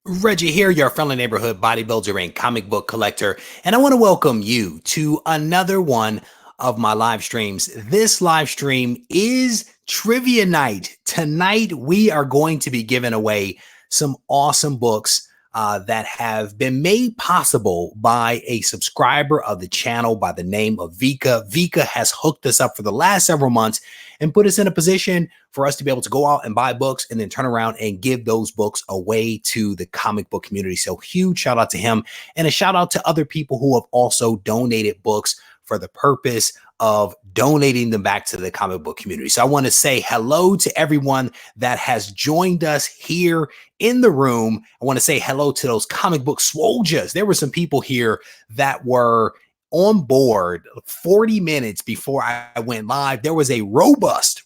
Reggie here, your friendly neighborhood bodybuilder and comic book collector, and I want to welcome you to another one of my live streams. This live stream is trivia night. Tonight, we are going to be giving away some awesome books that have been made possible by a subscriber of the channel by the name of Vika. Vika has hooked us up for the last several months and put us in a position for us to be able to go out and buy books and then turn around and give those books away to the comic book community. So huge shout out to him, and a shout out to other people who have also donated books for the purpose of donating them back to the comic book community. So I want to say hello to everyone that has joined us here in the room. I want to say hello to those comic book swoljers. There were some people here that were on board 40 minutes before I went live. There was a robust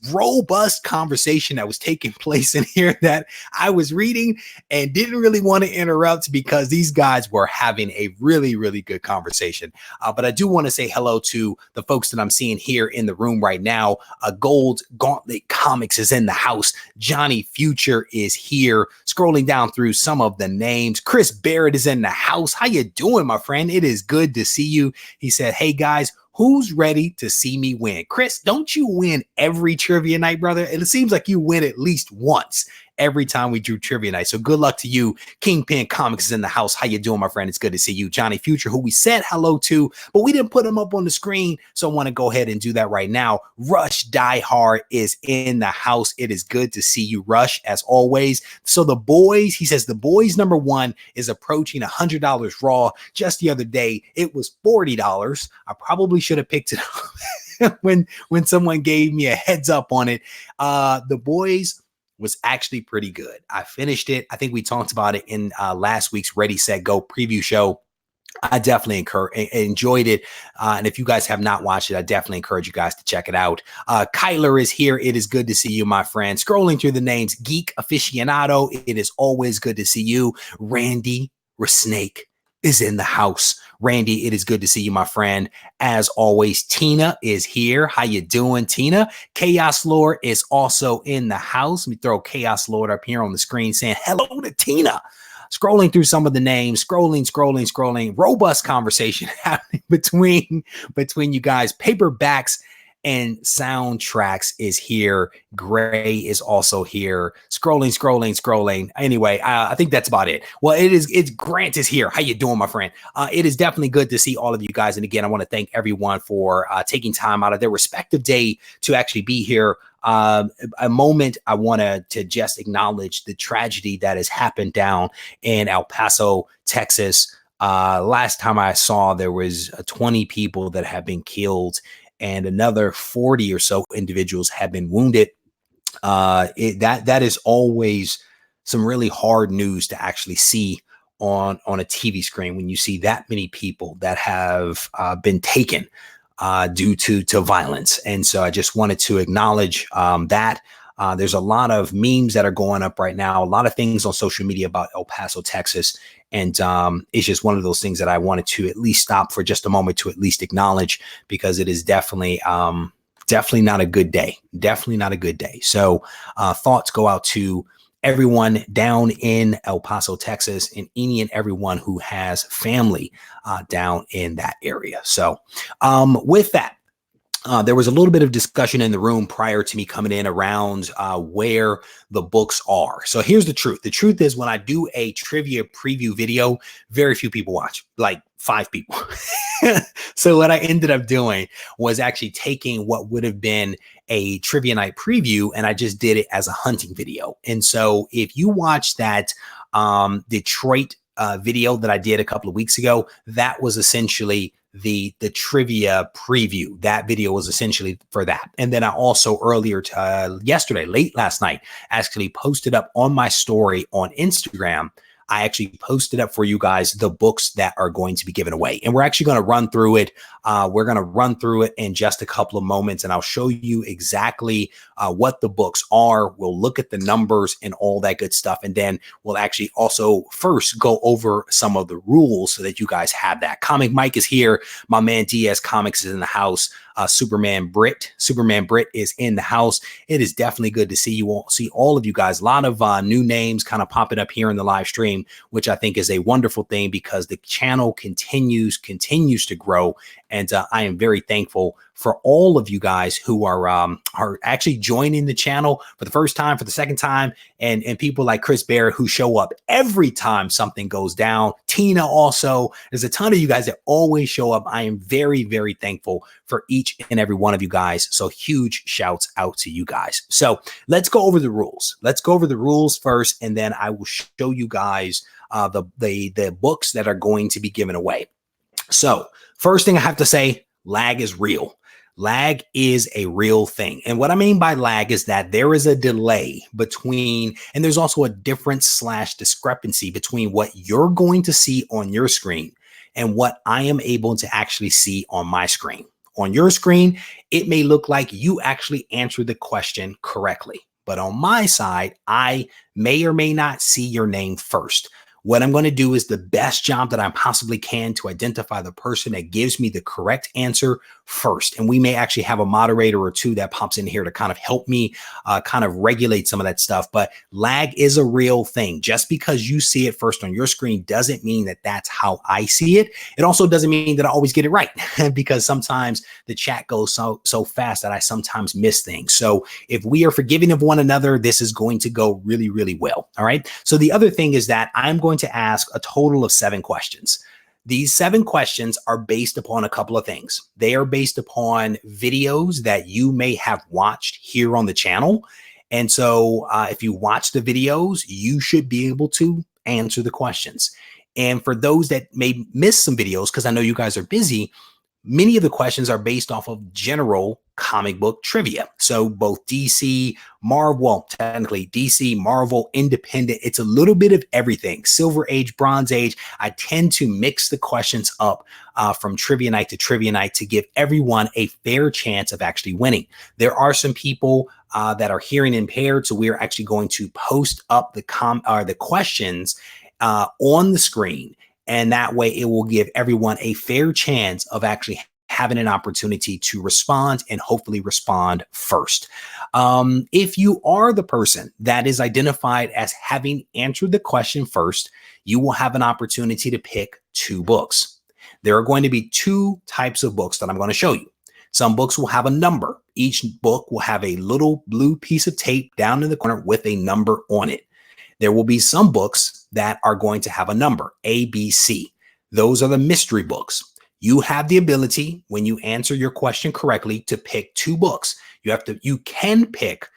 conversation that was taking place in here that I was reading and didn't really want to interrupt because these guys were having a really good conversation. But I do want to say hello to the folks that I'm seeing here in the room right now. Gold Gauntlet Comics is in the house. Johnny Future is here. Scrolling down through some of the names. Chris Barrett is in the house. How you doing, my friend? It is good to see you. He said, hey guys, who's ready to see me win? Chris, don't you win every trivia night, brother? It seems like you win at least once every time we do trivia night. So good luck to you. Kingpin Comics is in the house. How you doing, my friend? It's good to see you. Johnny Future, who we said hello to, but we didn't put him up on the screen. So I want to go ahead and do that right now. Rush Die Hard is in the house. It is good to see you, Rush, as always. So the boys, he says the boys number one is approaching $100 raw. Just the other day, it was $40. I probably should have picked it up when someone gave me a heads up on it. The boys was actually pretty good. I finished it. I think we talked about it in last week's Ready, Set, Go preview show. I definitely enjoyed it. And if you guys have not watched it, I definitely encourage you guys to check it out. Kyler is here. It is good to see you, my friend. Scrolling through the names, Geek Aficionado. It is always good to see you. Randy Resnake is in the house. Randy, it is good to see you, my friend. As always, Tina is here. How you doing, Tina? Chaos Lord is also in the house. Let me throw Chaos Lord up here on the screen saying hello to Tina. Scrolling through some of the names, scrolling. Robust conversation happening between you guys. Paperbacks and soundtracks is here. Gray is also here. Scrolling. Anyway, I think that's about it. Well, it's Grant is here. How you doing, my friend? It is definitely good to see all of you guys. And again, I want to thank everyone for taking time out of their respective day to actually be here. A moment I want to just acknowledge the tragedy that has happened down in El Paso, Texas. Last time I saw, there was 20 people that have been killed and another 40 or so individuals have been wounded. That is always some really hard news to actually see on a TV screen when you see that many people that have been taken due to violence. And so I just wanted to acknowledge that. There's a lot of memes that are going up right now, a lot of things on social media about El Paso, Texas. And it's just one of those things that I wanted to at least stop for just a moment to at least acknowledge, because it is definitely not a good day. Definitely not a good day. So thoughts go out to everyone down in El Paso, Texas, and any and everyone who has family down in that area. So with that, there was a little bit of discussion in the room prior to me coming in around where the books are. So here's the truth. The truth is, when I do a trivia preview video, very few people watch, like 5 people. So what I ended up doing was actually taking what would have been a trivia night preview, and I just did it as a hunting video. And so if you watch that Detroit video that I did a couple of weeks ago, that was essentially the trivia preview. That video was essentially for that. And then I also earlier yesterday, late last night, actually posted up on my story on Instagram. I actually posted up for you guys the books that are going to be given away. And we're actually going to run through it. We're going to run through it in just a couple of moments, and I'll show you exactly what the books are. We'll look at the numbers and all that good stuff. And then we'll actually also first go over some of the rules so that you guys have that. Comic Mike is here. My man Diaz Comics is in the house. Superman Brit is in the house. It is definitely good to see all of you guys. A lot of new names kind of popping up here in the live stream, which I think is a wonderful thing because the channel continues to grow. And I am very thankful for all of you guys who are actually joining the channel for the first time, for the second time, and people like Chris Bear who show up every time something goes down. Tina also. There's a ton of you guys that always show up. I am very, very thankful for each and every one of you guys. So huge shouts out to you guys. So let's go over the rules. Let's go over the rules first, and then I will show you guys the books that are going to be given away. So first thing I have to say, lag is real. Lag is a real thing. And what I mean by lag is that there is a delay between, and there's also a difference/discrepancy between what you're going to see on your screen and what I am able to actually see on my screen. On your screen, it may look like you actually answered the question correctly, but on my side, I may or may not see your name first. What I'm going to do is the best job that I possibly can to identify the person that gives me the correct answer first. And we may actually have a moderator or two that pops in here to kind of help me kind of regulate some of that stuff. But lag is a real thing. Just because you see it first on your screen doesn't mean that that's how I see it. It also doesn't mean that I always get it right because sometimes the chat goes so fast that I sometimes miss things. So if we are forgiving of one another, this is going to go really, really well. All right. So the other thing is that I'm going to ask a total of 7 questions. These 7 questions are based upon a couple of things. They are based upon videos that you may have watched here on the channel. And so if you watch the videos, you should be able to answer the questions. And for those that may miss some videos, because I know you guys are busy, many of the questions are based off of general comic book trivia. So both DC, Marvel, well, technically DC, Marvel, independent, it's a little bit of everything. Silver Age, Bronze Age. I tend to mix the questions up from trivia night to trivia night to give everyone a fair chance of actually winning. There are some people that are hearing impaired, so we're actually going to post up the questions on the screen. And that way it will give everyone a fair chance of actually having an opportunity to respond and hopefully respond first. If you are the person that is identified as having answered the question first, you will have an opportunity to pick 2 books. There are going to be 2 types of books that I'm going to show you. Some books will have a number. Each book will have a little blue piece of tape down in the corner with a number on it. There will be some books that are going to have a number, A, B, C. Those are the mystery books. You have the ability, when you answer your question correctly, to pick 2 books. You can pick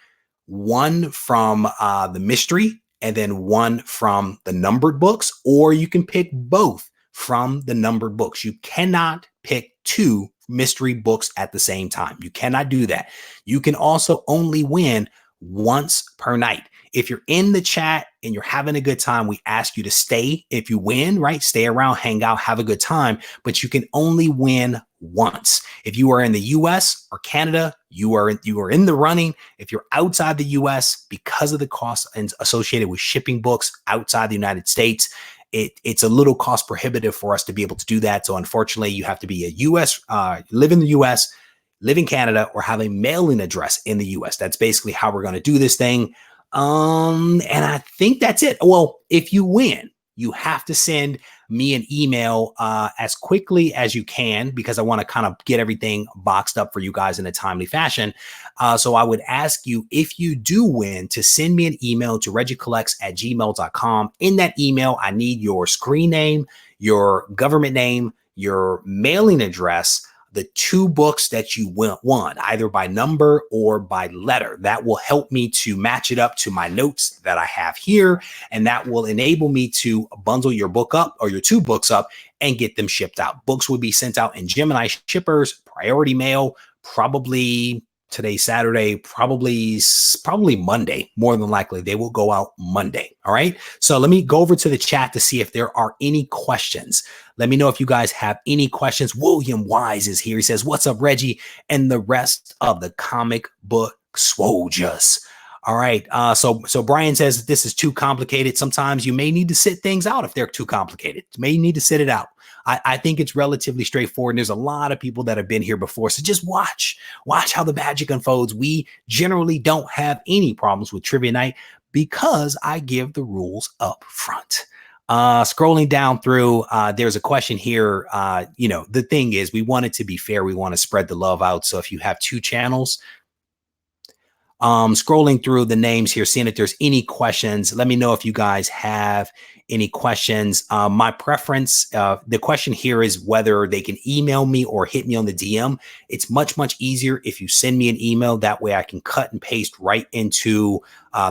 one from the mystery and then one from the numbered books, or you can pick both from the numbered books. You cannot pick 2 mystery books at the same time. You cannot do that. You can also only win once per night. If you're in the chat and you're having a good time, we ask you to stay. If you win, right, stay around, hang out, have a good time, but you can only win once. If you are in the US or Canada, you are in the running. If you're outside the US, because of the cost associated with shipping books outside the United States, it's a little cost prohibitive for us to be able to do that. So unfortunately, you have to be live in the US, live in Canada, or have a mailing address in the US. That's basically how we're going to do this thing. And I think that's it. Well, if you win, you have to send me an email as quickly as you can, because I want to kind of get everything boxed up for you guys in a timely fashion. So I would ask you, if you do win, to send me an email to RegieCollects@gmail.com. In that email, I need your screen name, your government name, your mailing address, the 2 books that you won, either by number or by letter. That will help me to match it up to my notes that I have here, and that will enable me to bundle your book up, or your 2 books up, and get them shipped out. Books will be sent out in Gemini shippers, priority mail, probably today's Saturday, probably Monday. More than likely, they will go out Monday. All right. So let me go over to the chat to see if there are any questions. Let me know if you guys have any questions. William Wise is here. He says, "What's up, Reggie and the rest of the comic book soldiers?" All right. So Brian says that this is too complicated. Sometimes you may need to sit things out if they're too complicated. You may need to sit it out. I think it's relatively straightforward. And there's a lot of people that have been here before. So just watch how the magic unfolds. We generally don't have any problems with trivia night because I give the rules up front. Scrolling down through, there's a question here. The thing is, we want it to be fair. We want to spread the love out. So if you have two channels, scrolling through the names here, seeing if there's any questions. Let me know if you guys have any questions. My preference, the question here is whether they can email me or hit me on the DM. It's much, much easier if you send me an email. That way I can cut and paste right into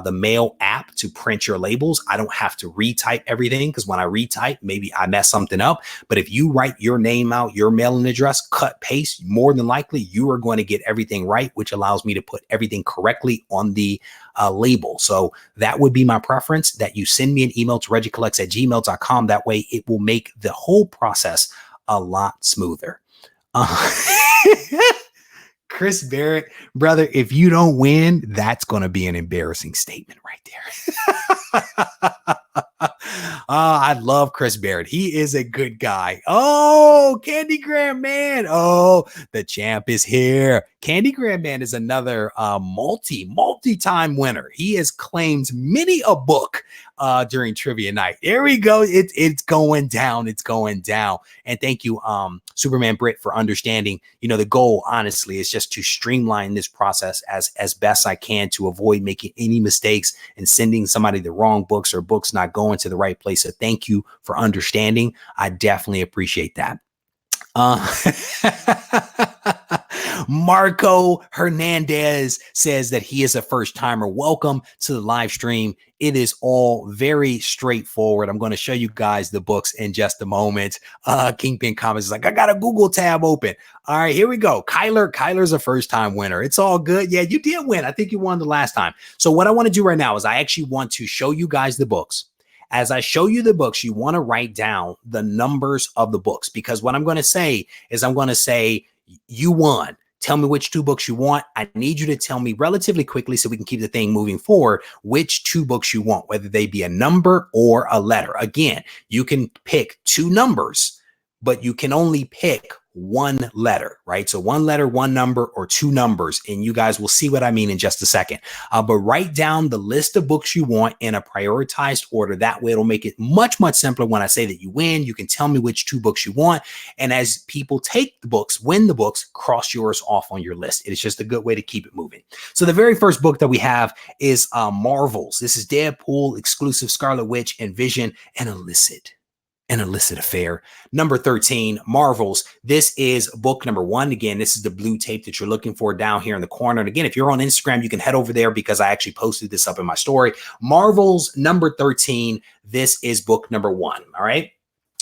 the mail app to print your labels. I don't have to retype everything because when I retype, maybe I mess something up. But if you write your name out, your mailing address, cut, paste, more than likely you are going to get everything right, which allows me to put everything correctly on the label. So that would be my preference, that you send me an email to RegieCollects@gmail.com. That way it will make the whole process a lot smoother. Chris Barrett, brother, if you don't win, that's going to be an embarrassing statement right there. I love Chris Barrett. He is a good guy. Oh, Candy Graham Man. Oh, the champ is here. Candy Graham Man is another multi-time winner. He has claimed many a book during trivia night. There we go. It's going down. It's going down. And thank you, Superman Britt, for understanding. The goal, honestly, is just to streamline this process as best I can to avoid making any mistakes and sending somebody the wrong books or books not going to the right place. So thank you for understanding. I definitely appreciate that. Marco Hernandez says that he is a first timer. Welcome to the live stream. It is all very straightforward. I'm going to show you guys the books in just a moment. Kingpin Comments is like, I got a Google tab open. All right, here we go. Kyler's a first time winner. It's all good. Yeah, you did win. I think you won the last time. So what I want to do right now is I actually want to show you guys the books. As I show you the books, you want to write down the numbers of the books, because what I'm going to say is I'm going to say, you won. Tell me which two books you want. I need you to tell me relatively quickly so we can keep the thing moving forward, which two books you want, whether they be a number or a letter. Again, you can pick two numbers, but you can only pick one letter, right? So one letter, one number, or two numbers. And you guys will see what I mean in just a second. But write down the list of books you want in a prioritized order. That way it'll make it much, much simpler. When I say that you win, you can tell me which two books you want. And as people take the books, win the books, cross yours off on your list. It's just a good way to keep it moving. So the very first book that we have is Marvels. This is Deadpool, exclusive Scarlet Witch, and Vision, and An Illicit Affair. Number 13, Marvels. This is book number 1. Again, this is the blue tape that you're looking for down here in the corner. And again, if you're on Instagram, you can head over there because I actually posted this up in my story. Marvels, number 13. This is book number 1. All right.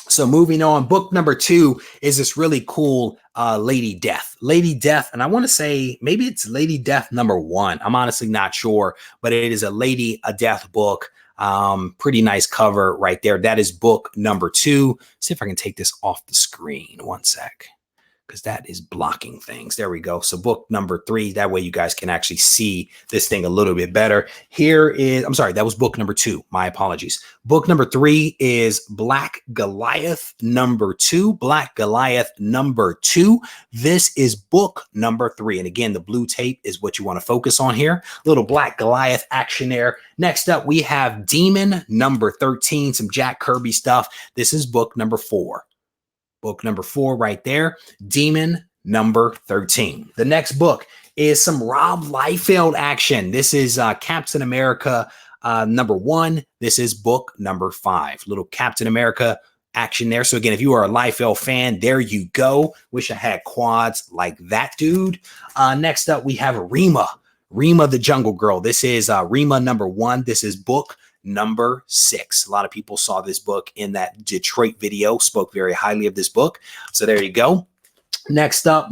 So moving on, book number 2 is this really cool Lady Death. Lady Death, and I want to say maybe it's Lady Death number 1. I'm honestly not sure, but it is a Death book. Pretty nice cover right there. That is book number 2. See if I can take this off the screen. One sec, because that is blocking things. There we go. So book number 3. That way you guys can actually see this thing a little bit better. Here is, I'm sorry, that was book number 2. My apologies. Book number 3 is Black Goliath number 2. Black Goliath number 2. This is book number 3. And again, the blue tape is what you want to focus on here. Little Black Goliath action there. Next up, we have Demon number 13, some Jack Kirby stuff. This is book number 4. Book number 4 right there. Demon number 13. The next book is some Rob Liefeld action. This is Captain America number 1. This is book number 5. Little Captain America action there. So again, if you are a Liefeld fan, there you go. Wish I had quads like that dude. Next up, we have Rima the Jungle Girl. This is Rima number 1. This is book number 6. A lot of people saw this book in that Detroit video, spoke very highly of this book. So there you go. Next up,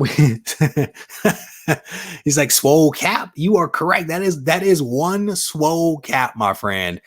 he's like, Swole Cap. You are correct. That is one Swole Cap, my friend.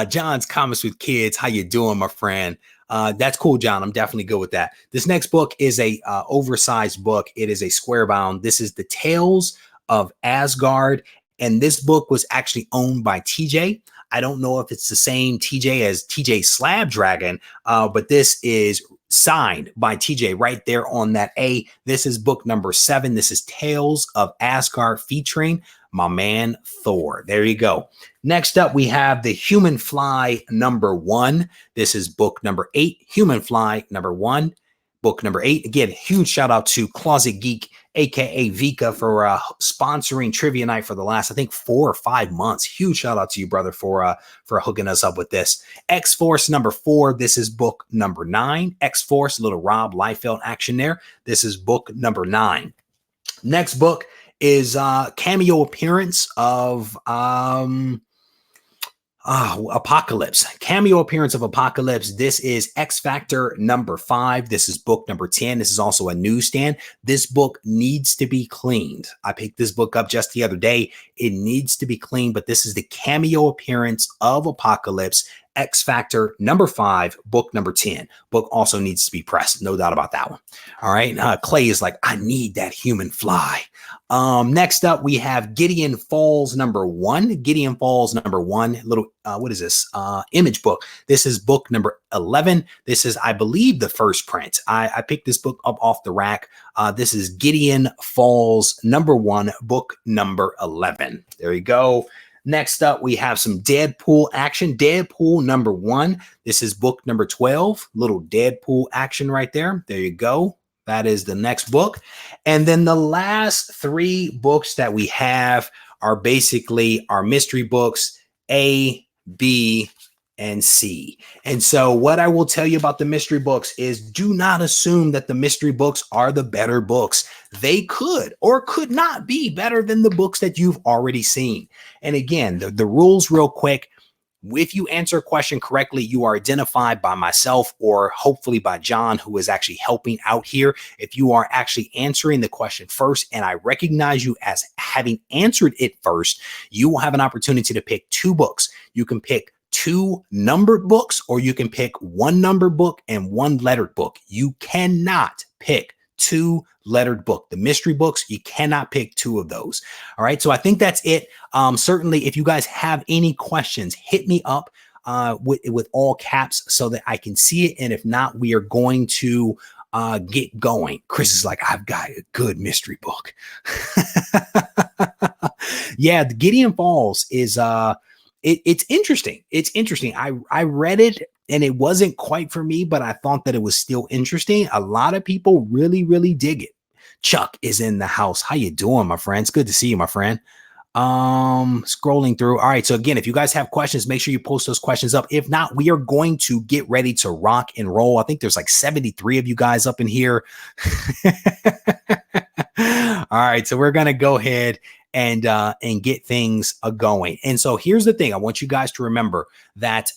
John's Comments with Kids. How you doing, my friend? That's cool, John. I'm definitely good with that. This next book is a oversized book. It is a square bound. This is the Tales of Asgard And this book was actually owned by TJ. I don't know if it's the same TJ as TJ Slab Dragon, but this is signed by TJ right there on that A. This is book number 7. This is Tales of Asgard featuring my man Thor. There you go. Next up, we have The Human Fly number 1. This is book number 8, Human Fly number 1. Book number 8. Again, huge shout out to Closet Geek, aka Vika, for sponsoring Trivia Night for the last, I think, 4 or 5 months. Huge shout out to you, brother, for hooking us up with this. X-Force number 4. This is book number 9. X-Force, little Rob Liefeld action there. This is book number 9. Next book is cameo appearance of Apocalypse. Cameo appearance of Apocalypse. This is X Factor number 5. This is book number 10. This is also a newsstand. This book needs to be cleaned. I picked this book up just the other day. It needs to be cleaned, but this is the cameo appearance of Apocalypse. X Factor number 5, book number 10. Book also needs to be pressed. No doubt about that one. All right. Clay is like, I need that human fly. Next up, we have Gideon Falls number 1. Gideon Falls number 1. Little, what is this? Image book. This is book number 11. This is, I believe, the first print. I picked this book up off the rack. This is Gideon Falls number 1, book number 11. There you go. Next up, we have some Deadpool action. Deadpool number 1. This is book number 12. Little Deadpool action right there. There you go. That is the next book. And then the last 3 books that we have are basically our mystery books, A, B, and C. And so what I will tell you about the mystery books is do not assume that the mystery books are the better books. They could or could not be better than the books that you've already seen. And again, the rules real quick. If you answer a question correctly, you are identified by myself or hopefully by John, who is actually helping out here. If you are actually answering the question first and I recognize you as having answered it first, you will have an opportunity to pick 2 books. You can pick 2 numbered books or you can pick 1 numbered book and 1 lettered book. You cannot pick 2 lettered book. The mystery books, you cannot pick 2 of those. All right. So I think that's it. Certainly, if you guys have any questions, hit me up with all caps so that I can see it. And if not, we are going to get going. Chris is like, I've got a good mystery book. Yeah, the Gideon Falls is it's interesting. It's interesting. I read it and it wasn't quite for me, but I thought that it was still interesting. A lot of people really, really dig it. Chuck is in the house. How you doing, my friend? It's good to see you, my friend. Scrolling through. All right. So again, if you guys have questions, make sure you post those questions up. If not, we are going to get ready to rock and roll. I think there's like 73 of you guys up in here. All right. So we're going to go ahead and get things going. And so here's the thing. I want you guys to remember that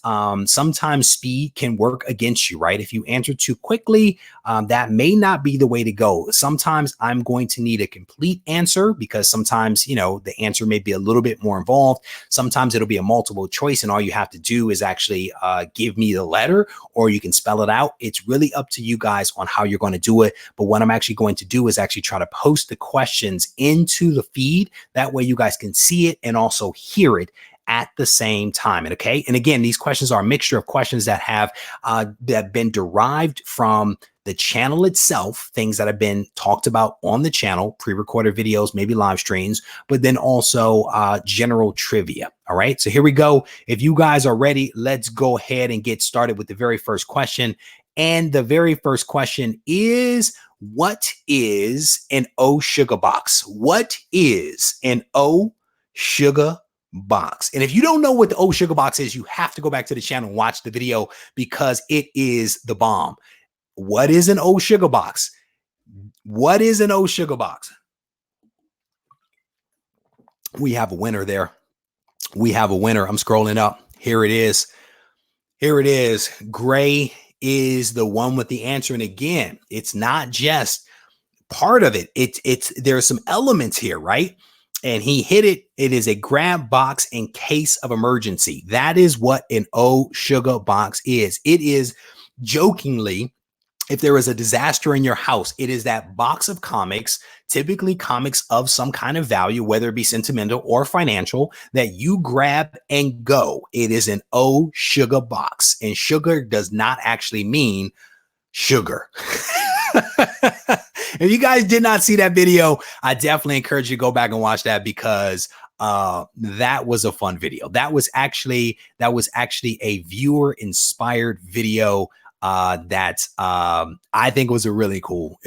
sometimes speed can work against you, right? If you answer too quickly, that may not be the way to go. Sometimes I'm going to need a complete answer because sometimes, you know, the answer may be a little bit more involved. Sometimes it'll be a multiple choice and all you have to do is actually give me the letter or you can spell it out. It's really up to you guys on how you're going to do it. But what I'm actually going to do is actually try to post the questions into the feed. That way you guys can see it and also hear it at the same time. And okay. And again, these questions are a mixture of questions that have been derived from the channel itself, things that have been talked about on the channel, pre-recorded videos, maybe live streams, but then also general trivia. All right. So here we go. If you guys are ready, let's go ahead and get started with the very first question. And the very first question is, what is an O sugar box? What is an O sugar box? And if you don't know what the O sugar box is, you have to go back to the channel and watch the video because it is the bomb. What is an O sugar box? What is an O sugar box? We have a winner there. We have a winner. I'm scrolling up. Here it is. Here it is. Gray is the one with the answer. And again, it's not just part of it. There's some elements here, right? And he hit it. It is a grab box in case of emergency. That is what an O sugar box is. It is jokingly if there is a disaster in your house, it is that box of comics, typically comics of some kind of value, whether it be sentimental or financial, that you grab and go. It is an O sugar box, and sugar does not actually mean sugar. If you guys did not see that video, I definitely encourage you to go back and watch that, because that was a fun video. That was actually a viewer inspired video that I think was a really cool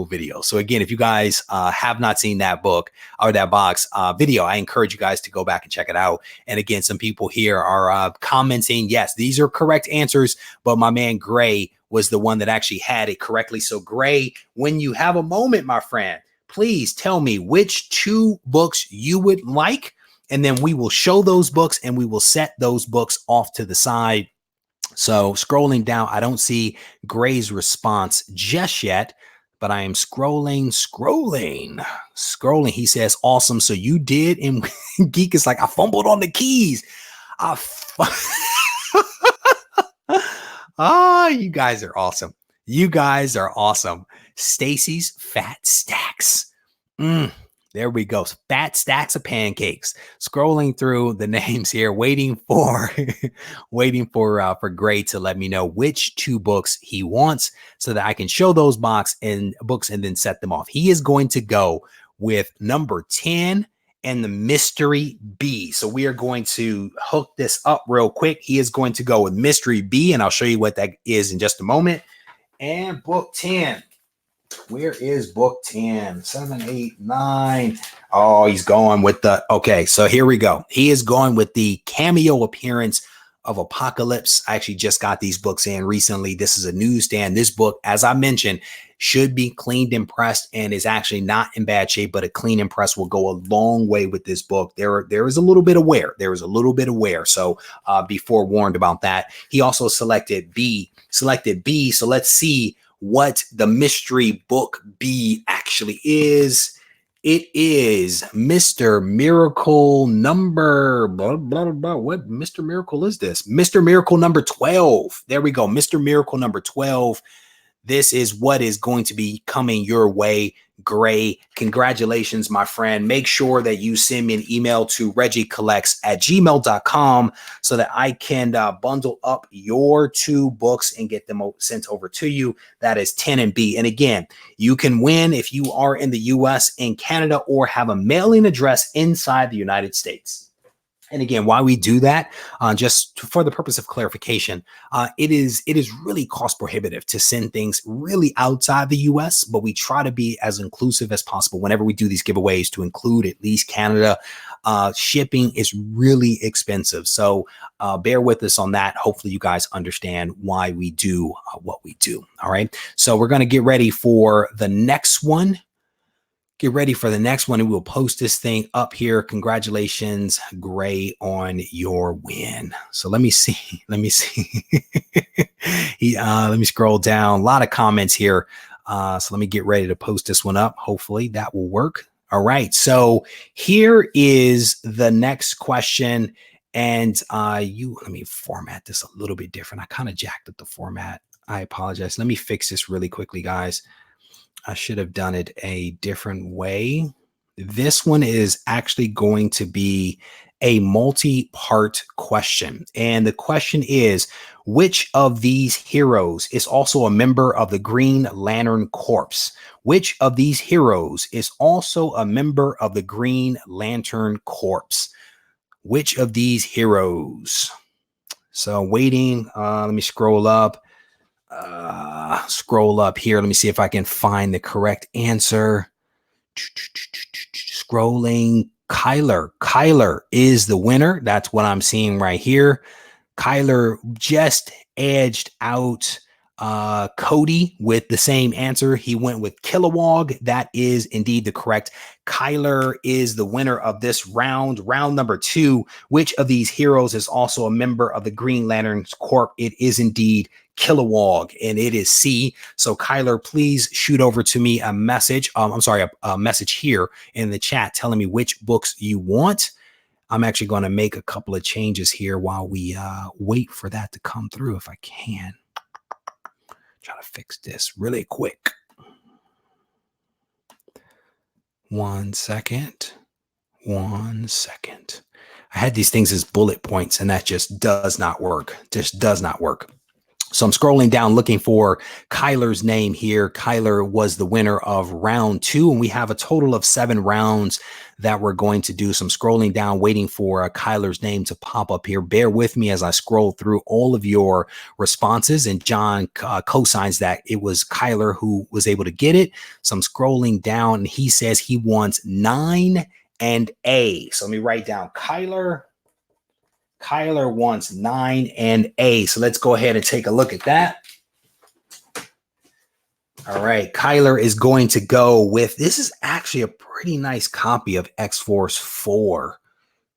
video. So again, if you guys have not seen that book or that box video, I encourage you guys to go back and check it out. And again, some people here are commenting, yes, these are correct answers, but my man Gray was the one that actually had it correctly. So Gray, when you have a moment, my friend, please tell me which 2 books you would like, and then we will show those books and we will set those books off to the side. So scrolling down, I don't see Gray's response just yet, but I am scrolling. He says, awesome. So you did. And Geek is like, I fumbled on the keys. You guys are awesome. Stacy's Fat Stacks. There we go. Fat stacks of pancakes. Scrolling through the names here, waiting for Gray to let me know which 2 books he wants, so that I can show those books and then set them off. He is going to go with number 10 and the Mystery B. So we are going to hook this up real quick. He is going to go with Mystery B, and I'll show you what that is in just a moment. And book 10. Where is book 10? 7, 8, 9. Oh, he's going with okay, so here we go. He is going with the cameo appearance of Apocalypse. I actually just got these books in recently. This is a newsstand. This book, as I mentioned, should be cleaned and pressed, and is actually not in bad shape, but a clean and press will go a long way with this book. There is a little bit of wear. So be forewarned about that. He also selected B. So let's see what the mystery book B actually is. It is Mr. Miracle number blah, blah, blah. What Mr. Miracle is this? Mr. Miracle number 12. There we go. Mr. Miracle number 12. This is what is going to be coming your way, Gray. Congratulations, my friend. Make sure that you send me an email to RegieCollects@gmail.com so that I can bundle up your 2 books and get them sent over to you. That is 10 and B. And again, you can win if you are in the US, in Canada, or have a mailing address inside the United States. And again, why we do that, just for the purpose of clarification, it is really cost prohibitive to send things really outside the US, but we try to be as inclusive as possible whenever we do these giveaways to include at least Canada. Shipping is really expensive, so bear with us on that. Hopefully you guys understand why we do what we do. All right, so we're going to get ready for the next one. And we'll post this thing up here. Congratulations, Gray, on your win. So let me see. Let me scroll down. A lot of comments here. So let me get ready to post this one up. Hopefully that will work. All right. So here is the next question. And let me format this a little bit different. I kind of jacked up the format. I apologize. Let me fix this really quickly, guys. I should have done it a different way. This one is actually going to be a multi-part question. And the question is, which of these heroes is also a member of the Green Lantern Corps? Which of these heroes is also a member of the Green Lantern Corps? Which of these heroes? So waiting, let me scroll up. Here. Let me see if I can find the correct answer. Scrolling. Kyler is the winner. That's what I'm seeing right here. Kyler just edged out Cody with the same answer. He went with Kilowog. That is indeed the correct. Kyler is the winner of this round. Round number 2. Which of these heroes is also a member of the Green Lantern Corps? It is indeed Kilowog, and it is C. So Kyler, please shoot over to me a message. A message here in the chat telling me which books you want. I'm actually going to make a couple of changes here while we wait for that to come through, if I can. Try to fix this really quick. 1 second. 1 second. I had these things as bullet points, and that just does not work. Just does not work. So I'm scrolling down looking for Kyler's name here. Kyler was the winner of round 2, and we have a total of 7 rounds that we're going to do. So I'm scrolling down, waiting for Kyler's name to pop up here. Bear with me as I scroll through all of your responses, and John co-signs that it was Kyler who was able to get it. So I'm scrolling down, and he says he wants 9 and A. So let me write down Kyler. Kyler wants 9 and A. So let's go ahead and take a look at that. All right. Kyler is going to go with, this is actually a pretty nice copy of X-Force 4.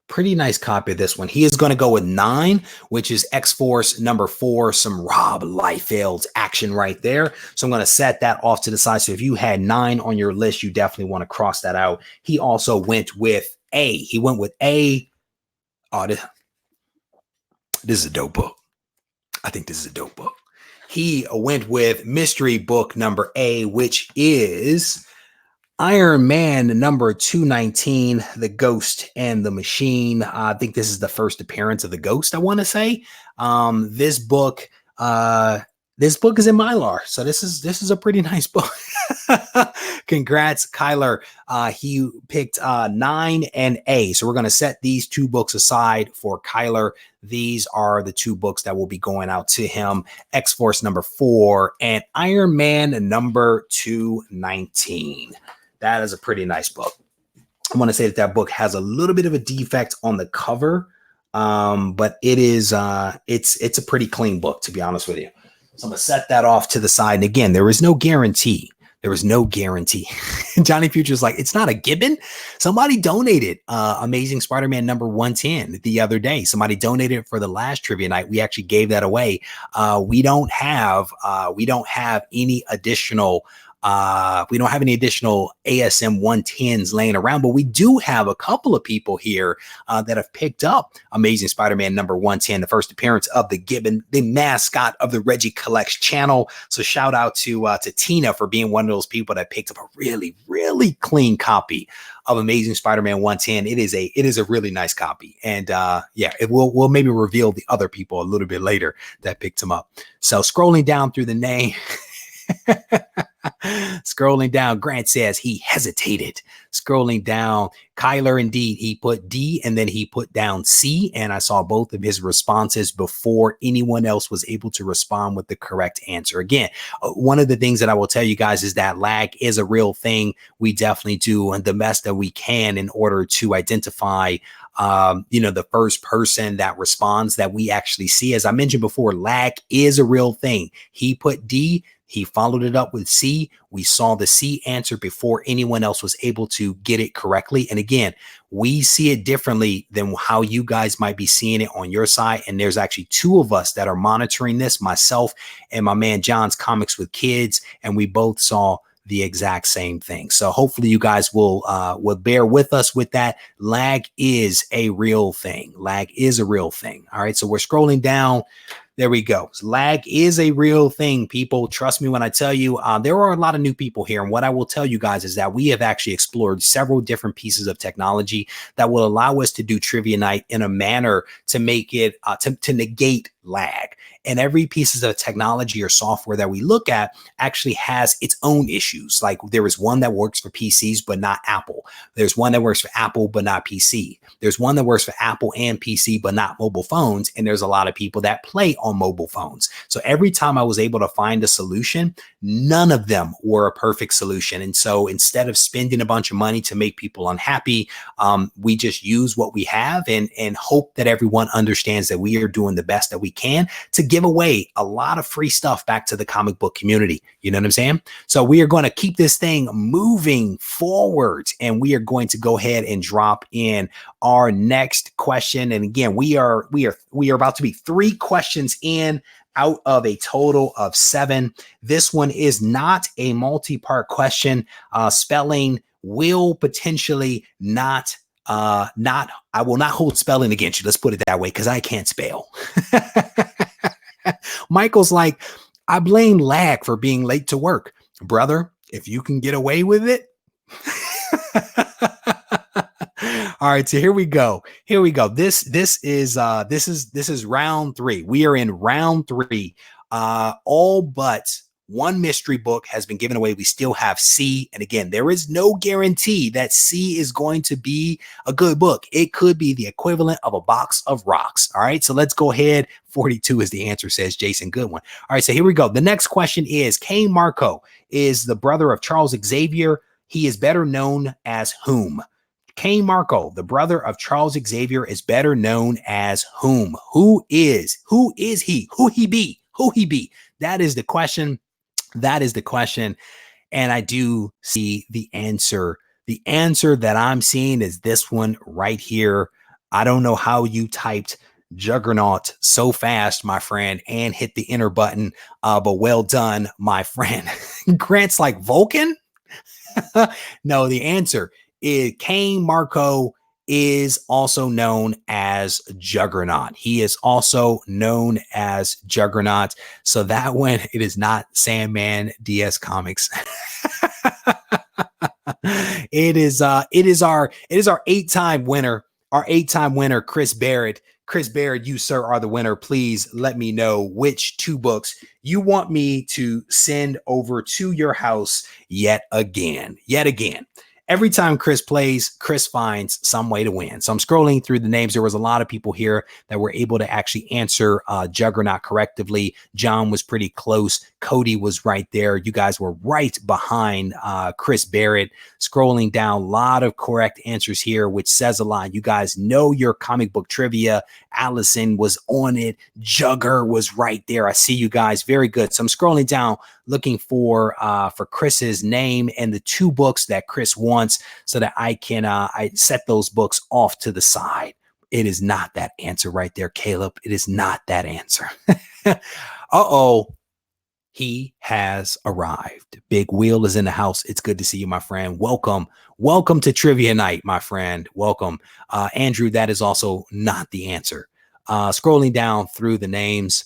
Pretty nice copy of this one. He is going to go with 9, which is X-Force number 4, some Rob Liefeld's action right there. So I'm going to set that off to the side. So if you had 9 on your list, you definitely want to cross that out. He also went with A. He went with A. Oh, this is a dope book. I think this is a dope book. He went with mystery book number A, which is Iron Man number 219, The Ghost and the Machine. I think this is the first appearance of the Ghost, I want to say. This book is in Mylar. So this is a pretty nice book. Congrats, Kyler. He picked 9 and A. So we're going to set these 2 books aside for Kyler. These are the 2 books that will be going out to him. X-Force number 4 and Iron Man number 219. That is a pretty nice book. I want to say that book has a little bit of a defect on the cover, but it is it's a pretty clean book, to be honest with you. So I'm going to set that off to the side. And again, there is no guarantee. There is no guarantee. Johnny Future's like, it's not a Gibbon. Somebody donated Amazing Spider-Man number 110 the other day. Somebody donated it for the last trivia night. We actually gave that away. We don't have any additional ASM 110s laying around, but we do have a couple of people here that have picked up Amazing Spider-Man number 110, the first appearance of the Gibbon, the mascot of the RegieCollects channel. So shout out to Tina for being one of those people that picked up a really, really clean copy of Amazing Spider-Man 110. It is a really nice copy. And we'll maybe reveal the other people a little bit later that picked them up. So scrolling down through the name. Scrolling down, Grant says he hesitated. Scrolling down, Kyler, indeed, he put D and then he put down C. And I saw both of his responses before anyone else was able to respond with the correct answer. Again, one of the things that I will tell you guys is that lag is a real thing. We definitely do the best that we can in order to identify the first person that responds that we actually see. As I mentioned before, lag is a real thing. He put D. He followed it up with C. We saw the C answer before anyone else was able to get it correctly. And again, we see it differently than how you guys might be seeing it on your side. And there's actually 2 of us that are monitoring this, myself and my man John's Comics with Kids. And we both saw the exact same thing. So hopefully you guys will bear with us with that. Lag is a real thing. Lag is a real thing. All right. So we're scrolling down. There we go. So lag is a real thing, people. Trust me when I tell you, there are a lot of new people here. And what I will tell you guys is that we have actually explored several different pieces of technology that will allow us to do Trivia Night in a manner to make it, to negate lag. And every piece of technology or software that we look at actually has its own issues. Like there is one that works for PCs, but not Apple. There's one that works for Apple, but not PC. There's one that works for Apple and PC, but not mobile phones. And there's a lot of people that play on mobile phones. So every time I was able to find a solution, none of them were a perfect solution. And so instead of spending a bunch of money to make people unhappy, we just use what we have and hope that everyone understands that we are doing the best that we can to give away a lot of free stuff back to the comic book community. You know what I'm saying? So we are going to keep this thing moving forward, and we are going to go ahead and drop in our next question. And again, we are about to be 3 questions in out of a total of 7. This one is not a multi-part question. Spelling will potentially not I will not hold spelling against you. Let's put it that way, because I can't spell. Michael's like, I blame lag for being late to work. Brother, if you can get away with it. All right, so here we go. Here we go. This is round 3. We are in round 3. All but one mystery book has been given away. We still have C. And again, there is no guarantee that C is going to be a good book. It could be the equivalent of a box of rocks. All right, so let's go ahead. 42 is the answer, says Jason Goodwin. All right, so here we go. The next question is, Cain Marco is the brother of Charles Xavier. He is better known as whom? Cain Marco, the brother of Charles Xavier, is better known as whom? Who is he? Who he be? Who he be? That is the question. That is the question. And I do see the answer. The answer that I'm seeing is this one right here. I don't know how you typed Juggernaut so fast, my friend, and hit the enter button. But well done, my friend. Grant's like, Vulcan? No, the answer is Cain Marco is also known as Juggernaut. He is also known as Juggernaut. So that one, it is not Sandman DS Comics. It is our 8-time winner, our 8-time winner, Chris Barrett. Chris Barrett, you, sir, are the winner. Please let me know which 2 books you want me to send over to your house yet again. Every time Chris plays, Chris finds some way to win. So I'm scrolling through the names. There was a lot of people here that were able to actually answer Juggernaut correctly. John was pretty close. Cody was right there. You guys were right behind Chris Barrett. Scrolling down, a lot of correct answers here, which says a lot. You guys know your comic book trivia. Allison was on it. Jugger was right there. I see you guys. Very good. So I'm scrolling down, looking for Chris's name and the 2 books that Chris wants, so that I can I set those books off to the side. It is not that answer right there, Caleb. It is not that answer. Uh-oh. He has arrived. Big Wheel is in the house. It's good to see you, my friend. Welcome. Welcome to Trivia Night, my friend. Welcome. Andrew, that is also not the answer. Scrolling down through the names.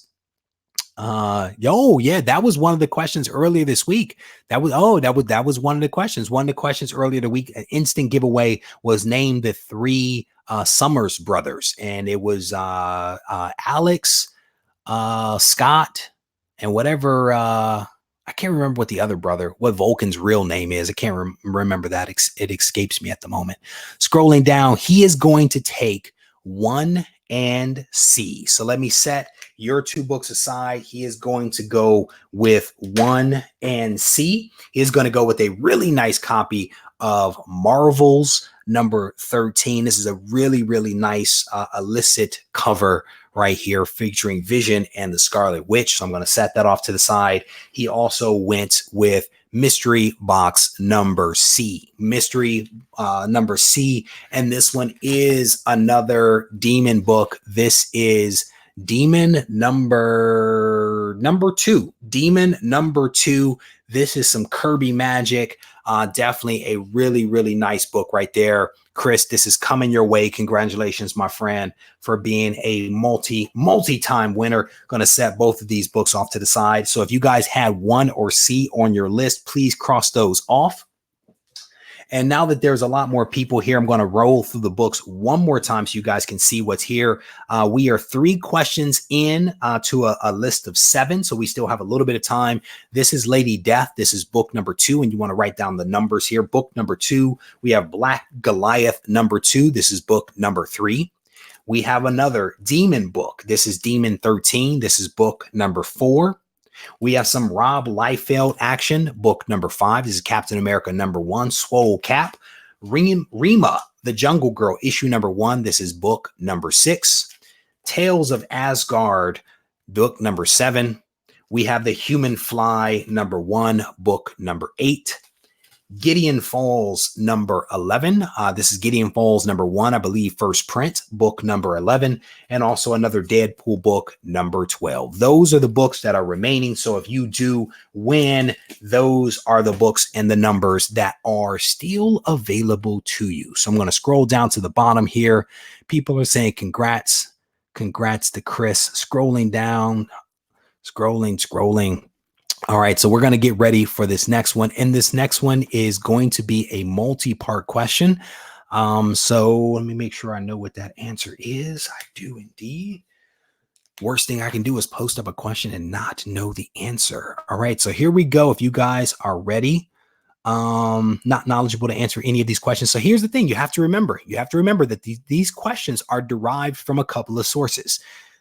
Yeah, that was one of the questions earlier this week. That was one of the questions. One of the questions earlier the week, an instant giveaway was named the 3 Summers brothers, and it was Alex, Scott, and whatever. I can't remember what the other brother, what Vulcan's real name is. I can't remember that. It escapes me at the moment. Scrolling down, he is going to take 1 and C. So let me set your 2 books aside. He is going to go with 1 and C. He is going to go with a really nice copy of Marvel's number 13. This is a really, really nice illicit cover right here featuring Vision and the Scarlet Witch. So I'm going to set that off to the side. He also went with mystery box number C. Mystery number C. And this one is another demon book. This is Demon number 2. Demon number 2. This is some Kirby magic. Definitely a really, really nice book right there. Chris, this is coming your way. Congratulations, my friend, for being a multi-time winner. Going to set both of these books off to the side. So if you guys had 1 or C on your list, please cross those off. And now that there's a lot more people here, I'm going to roll through the books one more time so you guys can see what's here. We are 3 questions in to a list of 7, so we still have a little bit of time. This is Lady Death. This is book number 2, and you want to write down the numbers here. Book number 2, we have Black Goliath number 2. This is book number 3. We have another demon book. This is Demon 13. This is book number 4. We have some Rob Liefeld action, book number 5. This is Captain America number 1, Swole Cap. Rima, the Jungle Girl, issue number 1. This is book number 6. Tales of Asgard, book number 7. We have The Human Fly number 1, book number 8. Gideon Falls number 11. This is Gideon Falls number 1, I believe, first print, book number 11, and also another Deadpool book number 12. Those are the books that are remaining. So if you do win, those are the books and the numbers that are still available to you. So I'm going to scroll down to the bottom here. People are saying congrats to Chris. Scrolling down, scrolling. All right, so we're going to get ready for this next one. And this next one is going to be a multi-part question. So let me make sure I know what that answer is. I do indeed. Worst thing I can do is post up a question and not know the answer. All right, so here we go. If you guys are ready, not knowledgeable to answer any of these questions. So here's the thing you have to remember that these questions are derived from a couple of sources.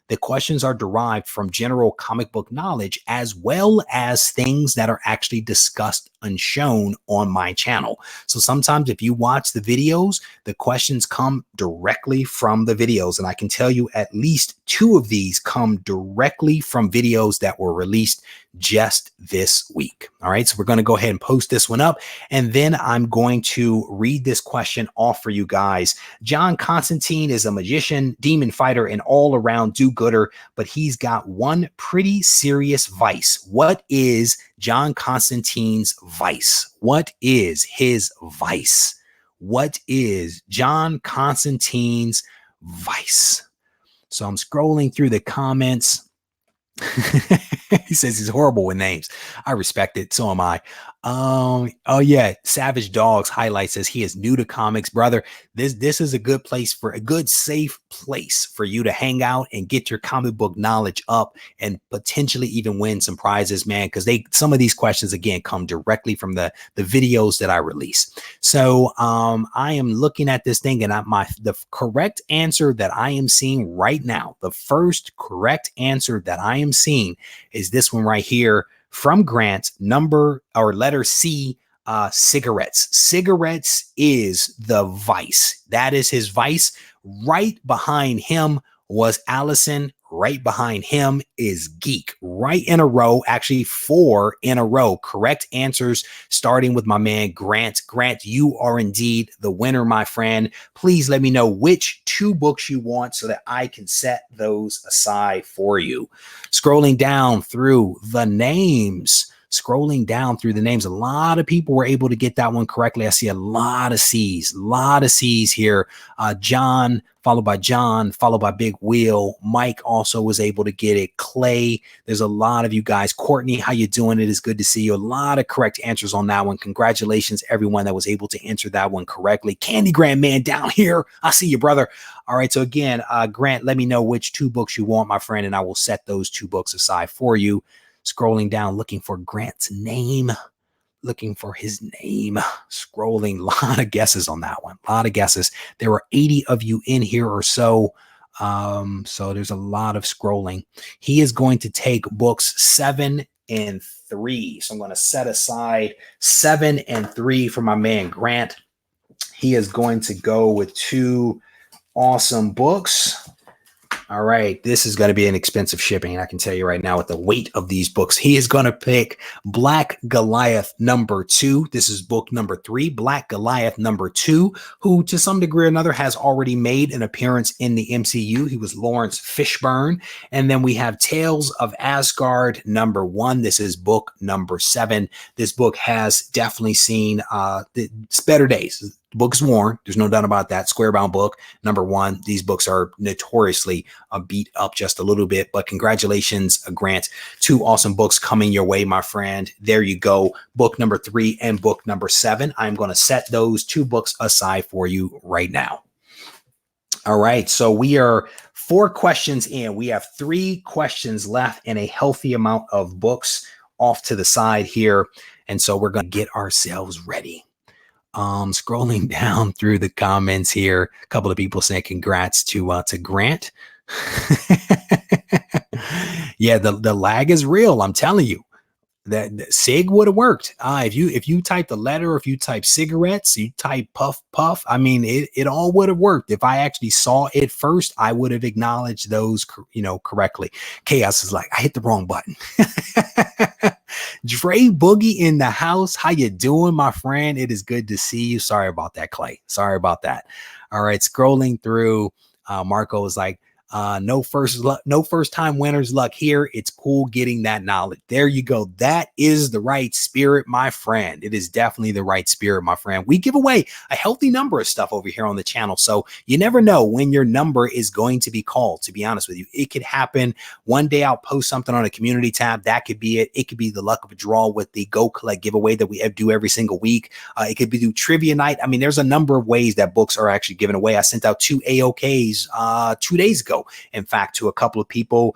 The questions are derived from general comic book knowledge, as well as things that are actually discussed and shown on my channel. So sometimes if you watch the videos, the questions come directly from the videos. And I can tell you at least 2 of these come directly from videos that were released just this week. All right, so we're going to go ahead and post this one up, and then I'm going to read this question off for you guys. John Constantine is a magician, demon fighter, and all-around do-gooder, but he's got one pretty serious vice. What is John Constantine's vice? What is his vice? What is John Constantine's vice? So I'm scrolling through the comments. He says he's horrible with names. I respect it. So am I. Oh yeah, Savage Dogs highlight says he is new to comics, brother. This is a good place for a good safe place for you to hang out and get your comic book knowledge up and potentially even win some prizes, man. Because some of these questions again come directly from the videos that I release. So I am looking at this thing, and the correct answer that I am seeing right now, the first correct answer that I am seeing is this one right here from Grant, letter C, cigarettes. Cigarettes is the vice. That is his vice. Right behind him was Allison. Right behind him is Geek. Right in a row, actually 4 in a row. Correct answers, starting with my man Grant. Grant, you are indeed the winner, my friend. Please let me know which 2 books you want so that I can set those aside for you. Scrolling down through the names. A lot of people were able to get that one correctly. I see a lot of C's here. John, followed by Big Wheel. Mike also was able to get it. Clay, there's a lot of you guys. Courtney, how you doing? It is good to see you. A lot of correct answers on that one. Congratulations, everyone that was able to answer that one correctly. Candy Grant Man down here. I see you, brother. All right, so again, Grant, let me know which 2 books you want, my friend, and I will set those 2 books aside for you. Scrolling down, looking for Grant's name, scrolling, a lot of guesses on that one, a lot of guesses. There were 80 of you in here or so. So there's a lot of scrolling. He is going to take books 7 and 3. So I'm going to set aside 7 and 3 for my man Grant. He is going to go with 2 awesome books. All right, this is going to be an expensive shipping. I can tell you right now with the weight of these books. He is going to pick Black Goliath #2. This is book number 3, Black Goliath #2, who to some degree or another has already made an appearance in the MCU. He was Lawrence Fishburne. And then we have Tales of Asgard #1. This is book number 7. This book has definitely seen better days. The book is worn. There's no doubt about that. Squarebound book #1. These books are notoriously beat up just a little bit, but congratulations, Grant. 2 awesome books coming your way, my friend. There you go. Book number 3 and book number 7. I'm going to set those 2 books aside for you right now. All right. So we are 4 questions in. We have 3 questions left and a healthy amount of books off to the side here. And so we're going to get ourselves ready. Scrolling down through the comments here, a couple of people saying congrats to Grant. Yeah, the lag is real. I'm telling you that SIG would have worked. If you type the letter, or if you type cigarettes, you type puff puff. I mean, it all would have worked. If I actually saw it first, I would have acknowledged those, correctly. Chaos is like, I hit the wrong button. Dre Boogie in the house. How you doing, my friend? It is good to see you. Sorry about that, Clay. Sorry about that. All right, scrolling through. Marco is like, No first time winners luck here. It's cool getting that knowledge. There you go. That is the right spirit, my friend. It is definitely the right spirit, my friend. We give away a healthy number of stuff over here on the channel. So you never know when your number is going to be called, to be honest with you. It could happen. One day I'll post something on a community tab. That could be it. It could be the luck of a draw with the Go Collect giveaway that we do every single week. It could be do trivia night. I mean, there's a number of ways that books are actually given away. I sent out 2 AOKs 2 days ago, in fact, to a couple of people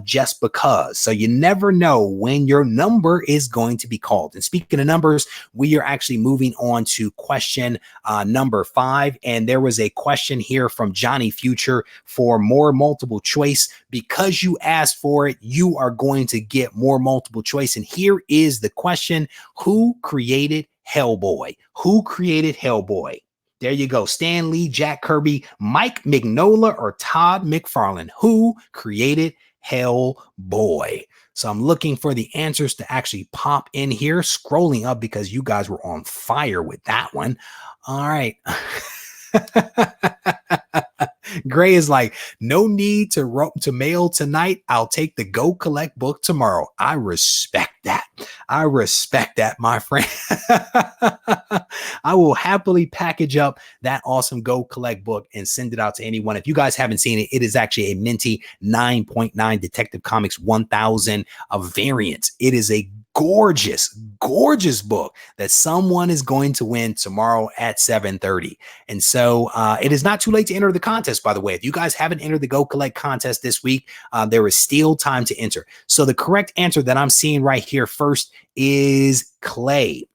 just because. So you never know when your number is going to be called. And speaking of numbers, we are actually moving on to question number 5. And there was a question here from Johnny Future for more multiple choice. Because you asked for it, you are going to get more multiple choice. And here is the question: who created Hellboy? Who created Hellboy? There you go. Stan Lee, Jack Kirby, Mike Mignola, or Todd McFarlane. Who created Hellboy? So I'm looking for the answers to actually pop in here, scrolling up because you guys were on fire with that one. All right. Gray is like, no need to mail tonight. I'll take the Go Collect book tomorrow. I respect that. I respect that, my friend. I will happily package up that awesome Go Collect book and send it out to anyone. If you guys haven't seen it, it is actually a minty 9.9 Detective Comics 1000 variant. It is a gorgeous book that someone is going to win tomorrow at 7:30. And so it is not too late to enter the contest, by the way. If you guys haven't entered the Go Collect contest this week, there is still time to enter. So the correct answer that I'm seeing right here first is Clay.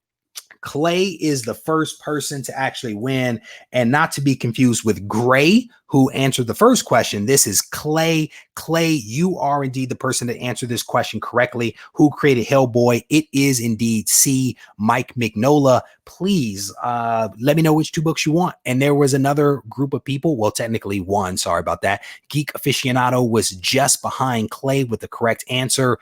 Clay is the first person to actually win, and not to be confused with Gray, who answered the first question. This is Clay. Clay, you are indeed the person that answered this question correctly. Who created Hellboy? It is indeed C, Mike Mignola. Please let me know which 2 books you want. And there was another group of people. Well, technically one. Sorry about that. Geek Aficionado was just behind Clay with the correct answer.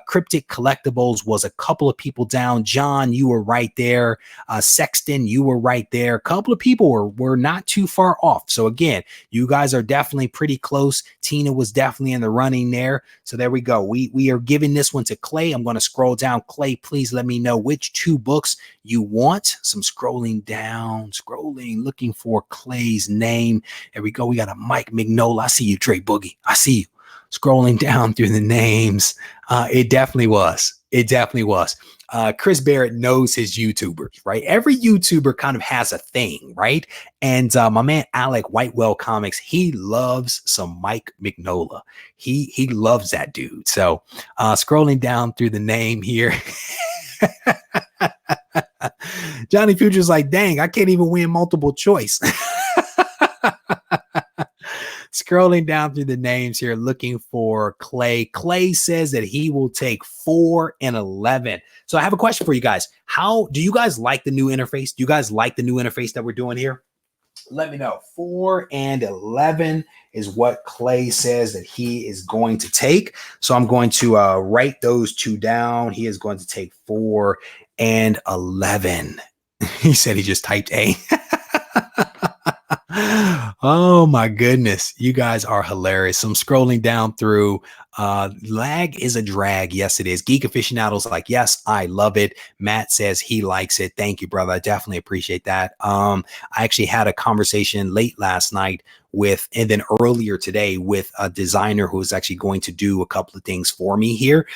Cryptic Collectibles was a couple of people down. John, you were right there. Sexton, you were right there. A couple of people were not too far off. So again, you guys are definitely pretty close. Tina was definitely in the running there. So there we go. We are giving this one to Clay. I'm going to scroll down. Clay, please let me know which 2 books you want. Some scrolling down, looking for Clay's name. There we go. We got a Mike Mignola. I see you, Trey Boogie. I see you. Scrolling down through the names. It definitely was. It definitely was. Chris Barrett knows his YouTubers, right? Every YouTuber kind of has a thing, right? And my man Alec Whitewell Comics, he loves some Mike Mignola. He loves that dude. So scrolling down through the name here. Johnny Future's like, dang, I can't even win multiple choice. Scrolling down through the names here, looking for Clay. Clay says that he will take 4 and 11. So I have a question for you guys. How do you guys like the new interface? Do you guys like the new interface that we're doing here? Let me know. 4 and 11 is what Clay says that he is going to take. So I'm going to write those 2 down. He is going to take 4 and 11. He said he just typed A. Oh my goodness. You guys are hilarious. So I'm scrolling down through. Lag is a drag. Yes, it is. Geek Aficionado's like, yes, I love it. Matt says he likes it. Thank you, brother. I definitely appreciate that. I actually had a conversation late last night and then earlier today with a designer who is actually going to do a couple of things for me here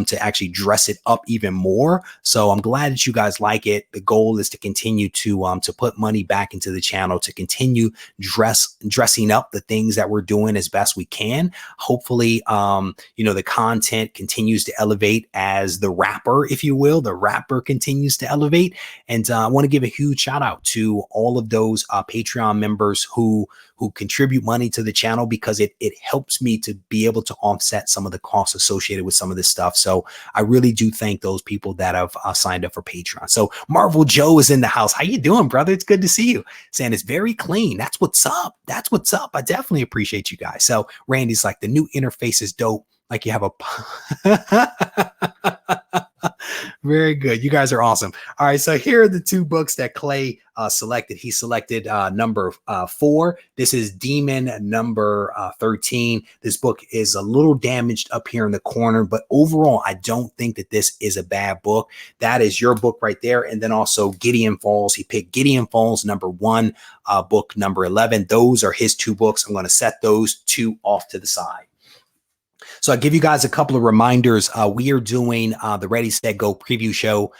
to actually dress it up even more. So I'm glad that you guys like it. The goal is to continue to put money back into the channel, to continue dressing up the things that we're doing as best we can. Hopefully, the content continues to elevate as the rapper, if you will, the rapper continues to elevate. And I want to give a huge shout out to all of those Patreon members who contribute money to the channel, because it helps me to be able to offset some of the costs associated with some of this stuff. So I really do thank those people that have signed up for Patreon. So Marvel Joe is in the house. How you doing, brother? It's good to see you. Saying it's very clean. That's what's up. That's what's up. I definitely appreciate you guys. So Randy's like, the new interface is dope. Like you have a Very good. You guys are awesome. All right. So here are the two books that Clay selected. He selected number 4. This is Demon number 13. This book is a little damaged up here in the corner, but overall, I don't think that this is a bad book. That is your book right there. And then also Gideon Falls. He picked Gideon Falls number 1, book number 11. Those are his 2 books. I'm going to set those 2 off to the side. So I'll give you guys a couple of reminders. We are doing the Ready, Set, Go preview show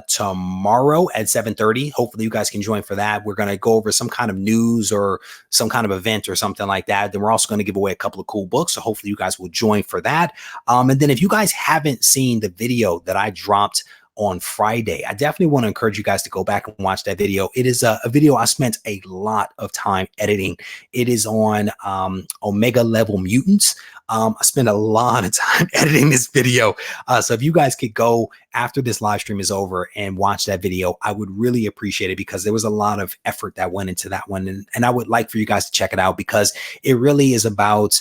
tomorrow at 7:30. Hopefully you guys can join for that. We're going to go over some kind of news or some kind of event or something like that. Then we're also going to give away a couple of cool books. So hopefully you guys will join for that. And then if you guys haven't seen the video that I dropped on Friday, I definitely want to encourage you guys to go back and watch that video. It is a video I spent a lot of time editing. It is on Omega Level Mutants. I spent a lot of time editing this video. So if you guys could go after this live stream is over and watch that video, I would really appreciate it, because there was a lot of effort that went into that one. And I would like for you guys to check it out, because it really is about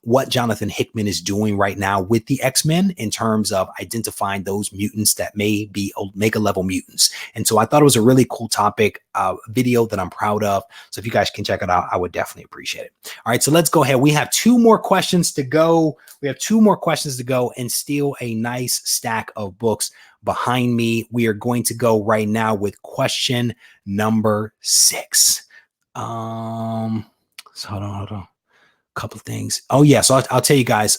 what Jonathan Hickman is doing right now with the X-Men in terms of identifying those mutants that may be Omega level mutants. And so I thought it was a really cool topic, video that I'm proud of. So if you guys can check it out, I would definitely appreciate it. All right, so let's go ahead. We have 2 more questions to go. We have 2 more questions to go and still a nice stack of books behind me. We are going to go right now with question number 6. So hold on. A couple of things. Oh yeah, so I'll tell you guys.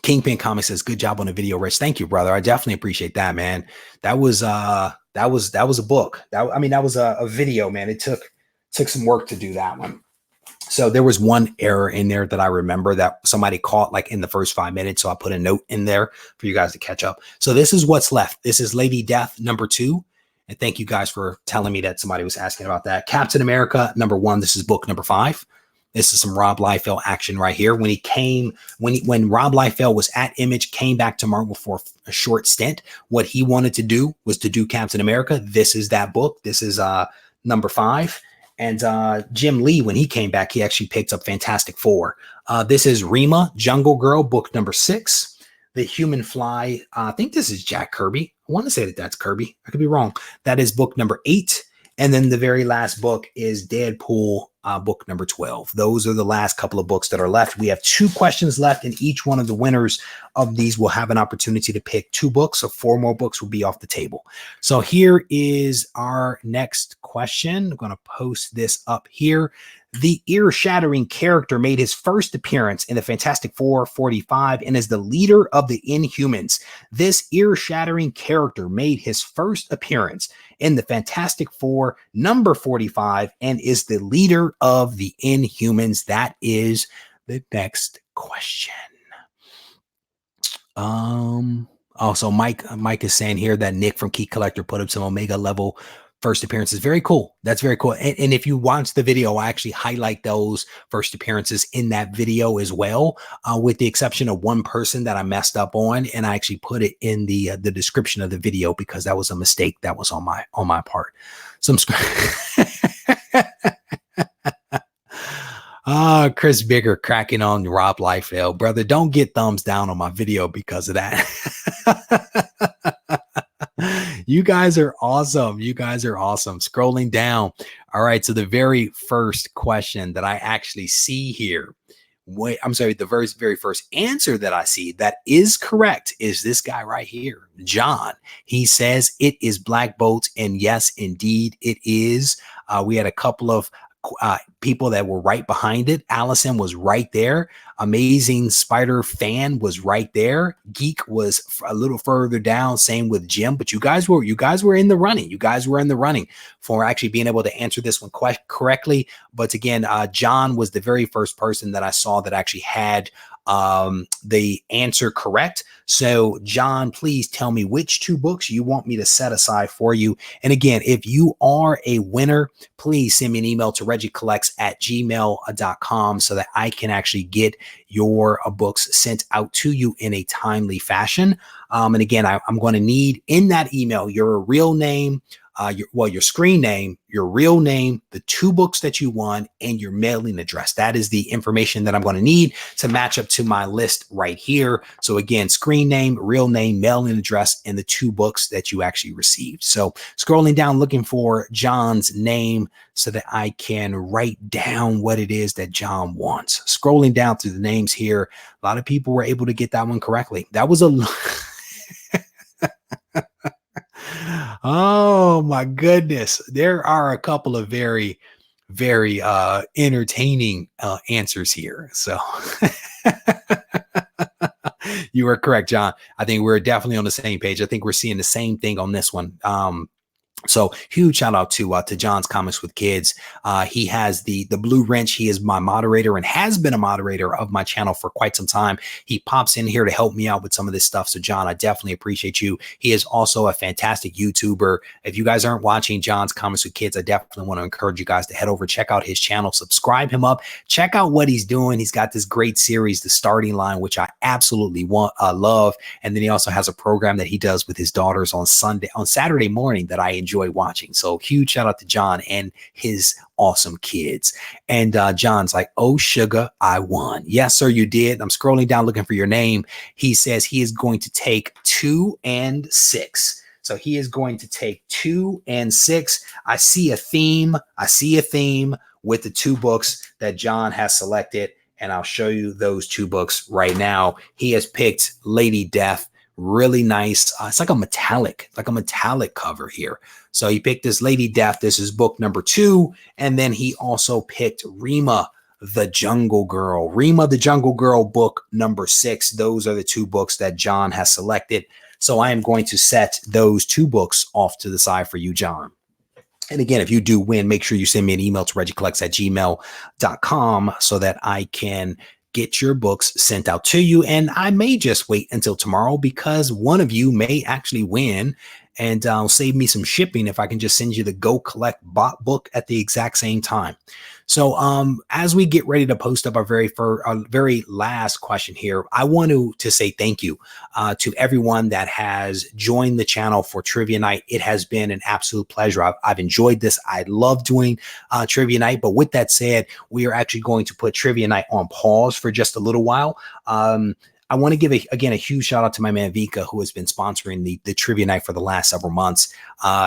Kingpin Comics says, "Good job on the video, Rich." Thank you, brother. I definitely appreciate that, man. That was a book. That was a video, man. It took some work to do that one. So there was one error in there that I remember that somebody caught like in the first 5 minutes. So I put a note in there for you guys to catch up. So this is what's left. This is Lady Death number 2. And thank you guys for telling me that somebody was asking about that. Captain America number 1. This is book number 5. This is some Rob Liefeld action right here. When Rob Liefeld was at Image, came back to Marvel for a short stint, what he wanted to do was to do Captain America. This is that book. This is number 5. And Jim Lee, when he came back, he actually picked up Fantastic Four. This is Rima, Jungle Girl, book number 6. The Human Fly. I think this is Jack Kirby. I want to say that that's Kirby. I could be wrong. That is book number 8. And then the very last book is Deadpool, book number 12. Those are the last couple of books that are left. We have 2 questions left, and each one of the winners of these will have an opportunity to pick 2 books. So 4 more books will be off the table. So here is our next question. I'm going to post this up here. The ear-shattering character made his first appearance in the Fantastic Four 45 and is the leader of the Inhumans. This ear-shattering character made his first appearance in the Fantastic Four number 45 and is the leader of the Inhumans. That is the next question. Also Mike is saying here that Nick from Key Collector put up some Omega level first appearances. Very cool. That's very cool. And if you watch the video, I actually highlight those first appearances in that video as well, with the exception of one person that I messed up on, and I actually put it in the description of the video because that was a mistake that was on my part. Some Chris Bigger cracking on Rob Liefeld. Brother, don't get thumbs down on my video because of that. You guys are awesome. You guys are awesome. Scrolling down. All right. So the very first question that I actually see here, the very first answer that I see that is correct is this guy right here, John. He says it is Black Bolt. And yes, indeed it is. We had a couple of people that were right behind it. Allison was right there. Amazing Spider Fan was right there. Geek was a little further down. Same with Jim. But you guys were in the running. You guys were in the running for actually being able to answer this one correctly. But again, John was the very first person that I saw that actually had the answer correct. So John, please tell me which 2 books you want me to set aside for you. And again, if you are a winner, please send me an email to RegieCollects@gmail.com so that I can actually get your books sent out to you in a timely fashion. And again, I'm going to need in that email your real name, your screen name, your real name, the 2 books that you won, and your mailing address. That is the information that I'm going to need to match up to my list right here. So again, screen name, real name, mailing address, and the 2 books that you actually received. So scrolling down, looking for John's name so that I can write down what it is that John wants. Scrolling down through the names here, a lot of people were able to get that one correctly. That was a oh my goodness. There are a couple of very, very entertaining answers here. So you are correct, John. I think we're definitely on the same page. I think we're seeing the same thing on this one. So huge shout out to John's Comics with Kids. He has the Blue Wrench. He is my moderator and has been a moderator of my channel for quite some time. He pops in here to help me out with some of this stuff. So John, I definitely appreciate you. He is also a fantastic YouTuber. If you guys aren't watching John's Comics with Kids, I definitely want to encourage you guys to head over, check out his channel, subscribe him up, check out what he's doing. He's got this great series, The Starting Line, which I absolutely love. And then he also has a program that he does with his daughters on Saturday morning that I enjoy watching. So huge shout out to John and his awesome kids. And John's like, oh, sugar, I won. Yes, sir, you did. I'm scrolling down looking for your name. He says he is going to take 2 and 6. So he is going to take 2 and 6. I see a theme. With the 2 books that John has selected. And I'll show you those 2 books right now. He has picked Lady Death. Really nice. It's like a metallic cover here. So he picked this Lady Death. This is book number 2. And then he also picked Rima the Jungle Girl. Rima the Jungle Girl, book number 6. Those are the 2 books that John has selected. So I am going to set those 2 books off to the side for you, John. And again, if you do win, make sure you send me an email to RegieCollects@gmail.com so that I can get your books sent out to you. And I may just wait until tomorrow because one of you may actually win and save me some shipping if I can just send you the Go Collect book at the exact same time. So as we get ready to post up our very last question here, I want to say thank you to everyone that has joined the channel for Trivia Night. It has been an absolute pleasure. I've enjoyed this. I love doing Trivia Night. But with that said, we are actually going to put Trivia Night on pause for just a little while. I want to give, again, a huge shout out to my man Vika, who has been sponsoring the Trivia Night for the last several months.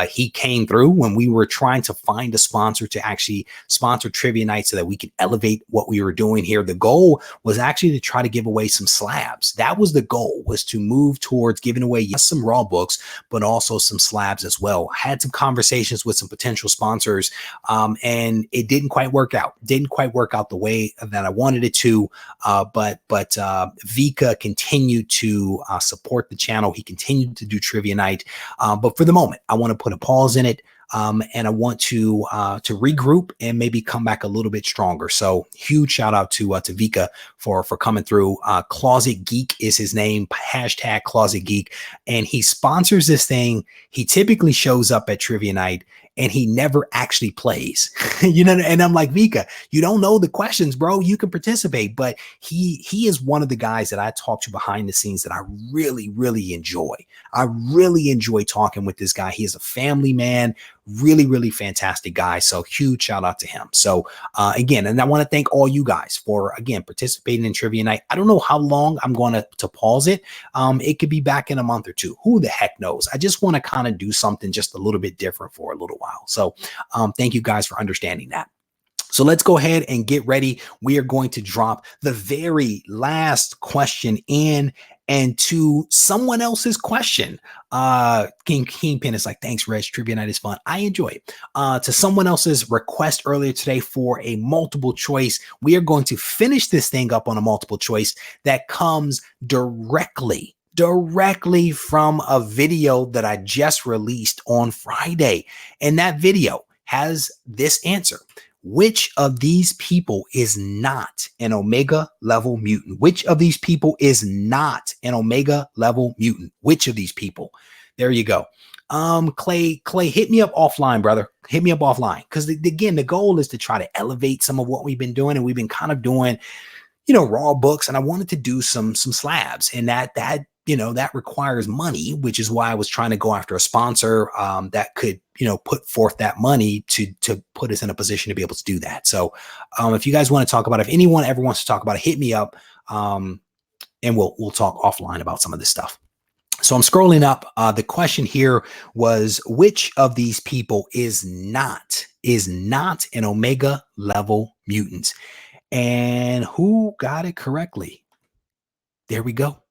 He came through when we were trying to find a sponsor to actually sponsor Trivia Night so that we could elevate what we were doing here. The goal was actually to try to give away some slabs. That was the goal, was to move towards giving away, yes, some raw books, but also some slabs as well. I had some conversations with some potential sponsors, and it didn't quite work out. Didn't quite work out the way that I wanted it to, but Vika continued to support the channel. He continued to do Trivia Night, but for the moment, I want to put a pause in it, and I want to regroup and maybe come back a little bit stronger. So huge shout out to Vika for coming through. Closet Geek is his name, hashtag Closet Geek, and he sponsors this thing. He typically shows up at Trivia Night and he never actually plays, you know, and I'm like, Vika, you don't know the questions, bro. You can participate, but he is one of the guys that I talk to behind the scenes that I really, really enjoy. I really enjoy talking with this guy. He is a family man, really, really fantastic guy. So huge shout out to him. So again, and I want to thank all you guys for, again, participating in Trivia Night. I don't know how long I'm going to pause it. It could be back in a month or 2. Who the heck knows? I just want to kind of do something just a little bit different for a little while. So thank you guys for understanding that. So let's go ahead and get ready. We are going to drop the very last question in, and to someone else's question. Kingpin is like, thanks, Reg. Trivia Night is fun. I enjoy it. To someone else's request earlier today for a multiple choice, we are going to finish this thing up on a multiple choice that comes directly from a video that I just released on Friday. And that video has this answer. Which of these people is not an Omega level mutant? Which of these people is not an Omega level mutant? Which of these people? There you go. Clay, hit me up offline, brother. Hit me up offline. Because again, the goal is to try to elevate some of what we've been doing. And we've been kind of doing, you know, raw books. And I wanted to do some slabs. And that that requires money, which is why I was trying to go after a sponsor that could, put forth that money to put us in a position to be able to do that. So if you guys want to talk about it, if anyone ever wants to talk about it, hit me up and we'll talk offline about some of this stuff. So I'm scrolling up. The question here was, which of these people is not an Omega level mutant? And who got it correctly? There we go.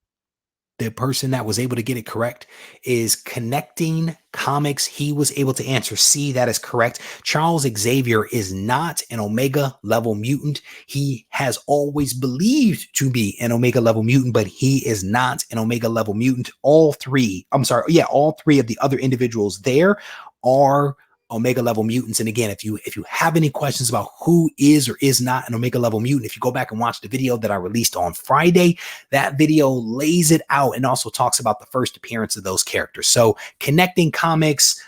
The person that was able to get it correct is Connecting Comics. He was able to answer C. That is correct. Charles Xavier is not an Omega level mutant. He has always believed to be an Omega level mutant, but he is not an Omega level mutant. All three of the other individuals there are Omega level mutants. And again, if you have any questions about who is or is not an Omega level mutant, if you go back and watch the video that I released on Friday, that video lays it out and also talks about the first appearance of those characters. So Connecting Comics,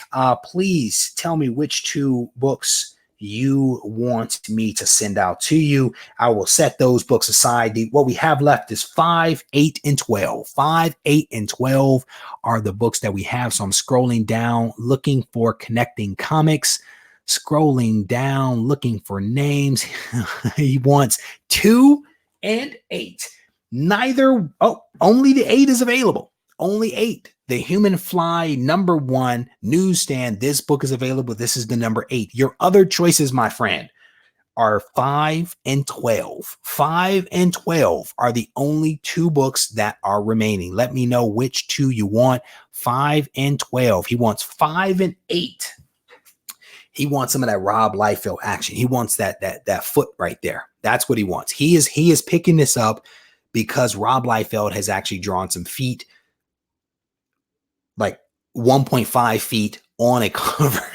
please tell me which two books you want me to send out to you. I will set those books aside. What we have left is 5, 8, and 12. 5, 8, and 12 are the books that we have. So I'm scrolling down, looking for Connecting Comics, scrolling down, looking for names. He wants 2 and 8. Only the 8 is available. Only 8. The Human Fly #1 newsstand. This book is available. This is the number 8. Your other choices, my friend, are 5 and 12. 5 and 12 are the only 2 books that are remaining. Let me know which 2 you want. 5 and 12. He wants 5 and 8. He wants some of that Rob Liefeld action. He wants that foot right there. That's what he wants. He is picking this up because Rob Liefeld has actually drawn some feet, like 1.5 feet on a cover.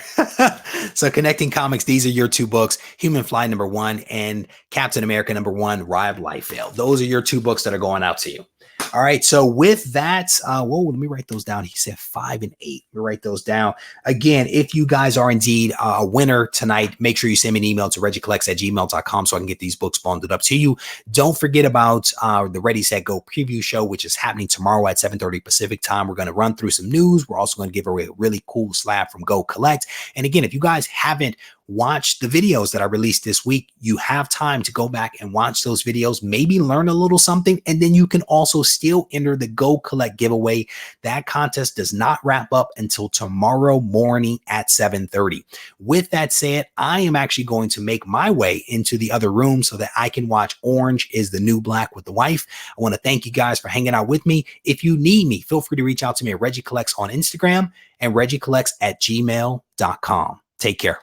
So Connecting Comics, these are your 2 books, Human Fly #1 and Captain America #1, Rob Liefeld. Those are your 2 books that are going out to you. All right. So with that, let me write those down. He said 5 and 8. Let me write those down. Again, if you guys are indeed a winner tonight, make sure you send me an email to RegieCollects@gmail.com so I can get these books bundled up to you. Don't forget about the Ready, Set, Go preview show, which is happening tomorrow at 7:30 Pacific time. We're going to run through some news. We're also going to give away a really cool slab from Go Collect. And again, if you guys haven't watch the videos that I released this week, you have time to go back and watch those videos, maybe learn a little something, and then you can also still enter the Go Collect giveaway. That contest does not wrap up until tomorrow morning at 7:30. With that said, I am actually going to make my way into the other room so that I can watch Orange is the New Black with the wife. I want to thank you guys for hanging out with me. If you need me, feel free to reach out to me at RegieCollects on Instagram and RegieCollects@gmail.com. Take care.